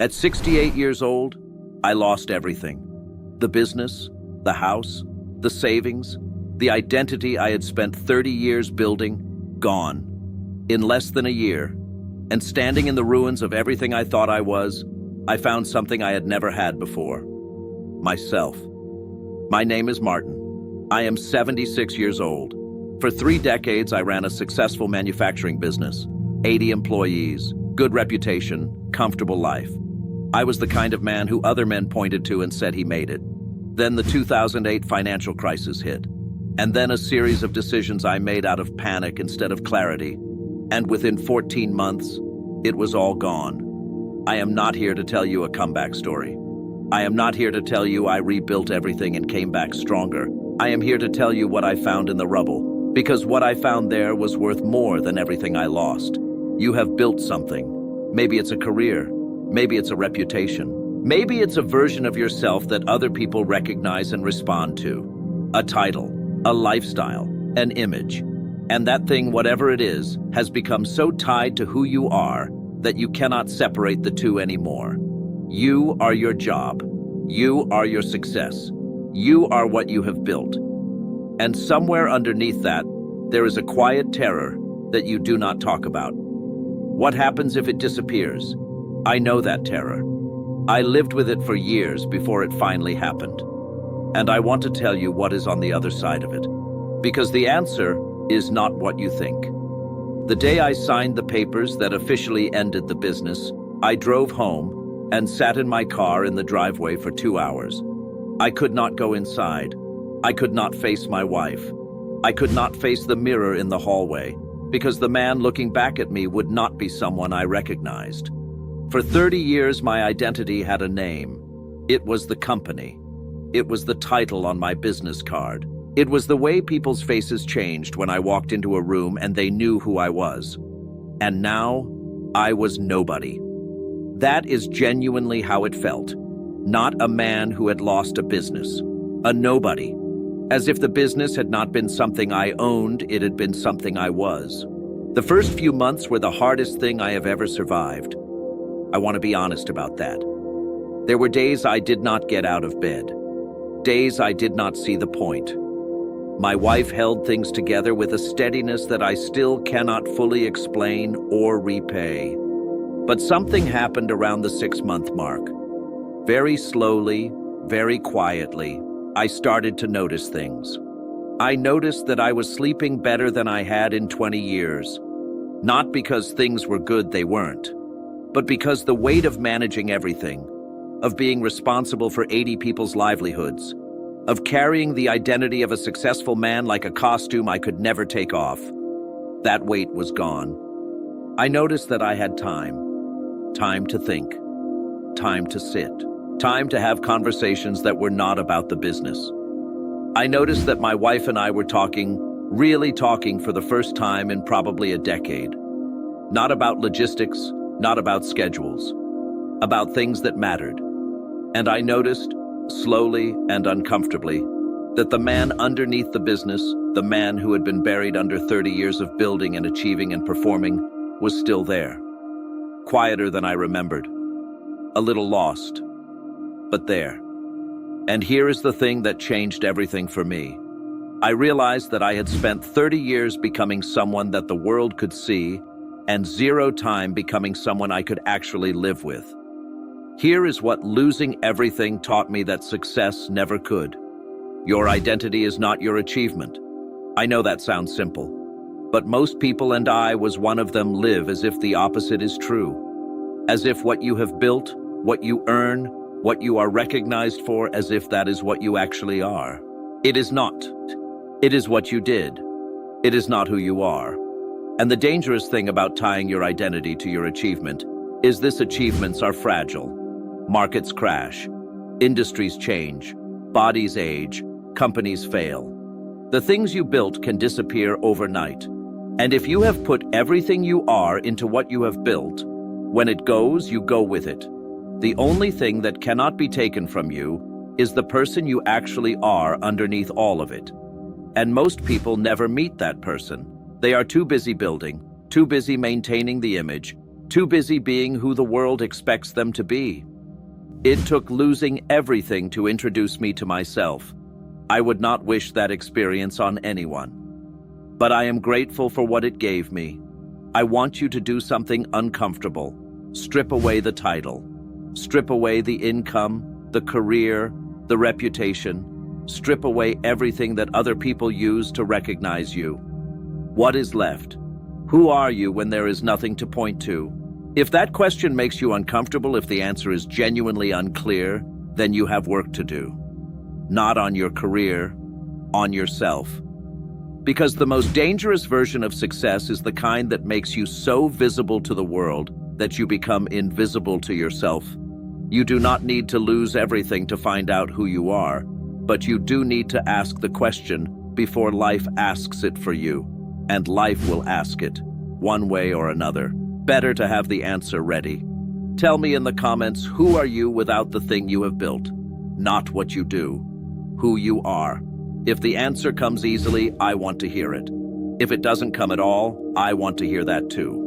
At 68 years old, I lost everything. The business, the house, the savings, the identity I had spent 30 years building, gone. In less than a year, and standing in the ruins of everything I thought I was, I found something I had never had before. Myself. My name is Martin. I am 76 years old. For 3 decades, I ran a successful manufacturing business. 80 employees, good reputation, comfortable life. I was the kind of man who other men pointed to and said he made it. Then the 2008 financial crisis hit. And then a series of decisions I made out of panic instead of clarity. And within 14 months, it was all gone. I am not here to tell you a comeback story. I am not here to tell you I rebuilt everything and came back stronger. I am here to tell you what I found in the rubble, because what I found there was worth more than everything I lost. You have built something. Maybe it's a career. Maybe it's a reputation. Maybe it's a version of yourself that other people recognize and respond to. A title, a lifestyle, an image. And that thing, whatever it is, has become so tied to who you are that you cannot separate the two anymore. You are your job. You are your success. You are what you have built. And somewhere underneath that, there is a quiet terror that you do not talk about. What happens if it disappears? I know that terror. I lived with it for years before it finally happened. And I want to tell you what is on the other side of it. Because the answer is not what you think. The day I signed the papers that officially ended the business, I drove home and sat in my car in the driveway for 2 hours. I could not go inside. I could not face my wife. I could not face the mirror in the hallway, because the man looking back at me would not be someone I recognized. For 30 years, my identity had a name. It was the company. It was the title on my business card. It was the way people's faces changed when I walked into a room and they knew who I was. And now, I was nobody. That is genuinely how it felt. Not a man who had lost a business. A nobody. As if the business had not been something I owned, it had been something I was. The first few months were the hardest thing I have ever survived. I want to be honest about that. There were days I did not get out of bed. Days I did not see the point. My wife held things together with a steadiness that I still cannot fully explain or repay. But something happened around the 6-month mark. Very slowly, very quietly, I started to notice things. I noticed that I was sleeping better than I had in 20 years. Not because things were good, they weren't. But because the weight of managing everything, of being responsible for 80 people's livelihoods, of carrying the identity of a successful man like a costume I could never take off, that weight was gone. I noticed that I had time. Time to think. Time to sit. Time to have conversations that were not about the business. I noticed that my wife and I were talking, really talking for the first time in probably a decade. Not about logistics, not about schedules, about things that mattered. And I noticed, slowly and uncomfortably, that the man underneath the business, the man who had been buried under 30 years of building and achieving and performing, was still there. Quieter than I remembered. A little lost, but there. And here is the thing that changed everything for me. I realized that I had spent 30 years becoming someone that the world could see, and 0 time becoming someone I could actually live with. Here is what losing everything taught me that success never could. Your identity is not your achievement. I know that sounds simple, but most people, and I was one of them, live as if the opposite is true. As if what you have built, what you earn, what you are recognized for, as if that is what you actually are. It is not. It is what you did. It is not who you are. And the dangerous thing about tying your identity to your achievement is this: achievements are fragile. Markets crash. Industries change. Bodies age. Companies fail. The things you built can disappear overnight. And if you have put everything you are into what you have built, when it goes, you go with it. The only thing that cannot be taken from you is the person you actually are underneath all of it. And most people never meet that person. They are too busy building, too busy maintaining the image, too busy being who the world expects them to be. It took losing everything to introduce me to myself. I would not wish that experience on anyone. But I am grateful for what it gave me. I want you to do something uncomfortable. Strip away the title. Strip away the income, the career, the reputation. Strip away everything that other people use to recognize you. What is left? Who are you when there is nothing to point to? If that question makes you uncomfortable, if the answer is genuinely unclear, then you have work to do. Not on your career, on yourself. Because the most dangerous version of success is the kind that makes you so visible to the world that you become invisible to yourself. You do not need to lose everything to find out who you are, but you do need to ask the question before life asks it for you, and life will ask it, one way or another. Better to have the answer ready. Tell me in the comments, who are you without the thing you have built? Not what you do, who you are. If the answer comes easily, I want to hear it. If it doesn't come at all, I want to hear that too.